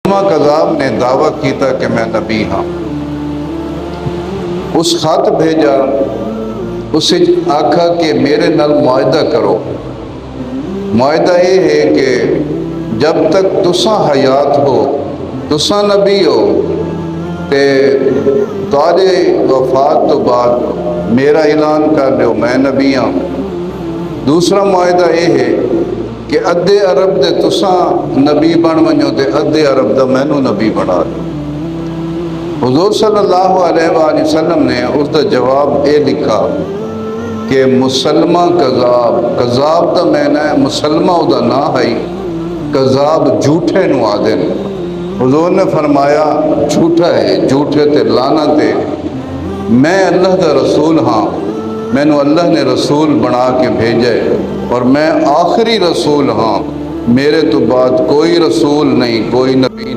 مسلمہ کذاب نے دعویٰ کیتا کہ میں نبی ہاں، اس خط بھیجا، اسے آکھا کہ میرے نال معاہدہ کرو۔ معاہدہ یہ ہے کہ جب تک تساں حیات ہو، تساں نبی ہو، تے تارے وفات تو بعد میرا اعلان کر دیو میں نبی ہاں۔ دوسرا معاہدہ یہ ہے کہ ادھے عرب دے تساں نبی بن ونجو تے ادھے عرب دا مینوں نبی بنا دو۔ حضور صلی اللہ علیہ وآلہ وسلم نے اس دا جواب اے لکھا کہ مسلمہ کذاب، کذاب دا معنی ہے مسلمہ دا نا ہے، کذاب جھوٹے نو آدن۔ حضور نے فرمایا جھوٹا ہے، جھوٹے تے لعنت ہے، میں اللہ دا رسول ہاں، میں نو اللہ نے رسول بنا کے بھیجے اور میں آخری رسول ہاں، میرے تو بعد کوئی رسول نہیں، کوئی نبی نہیں۔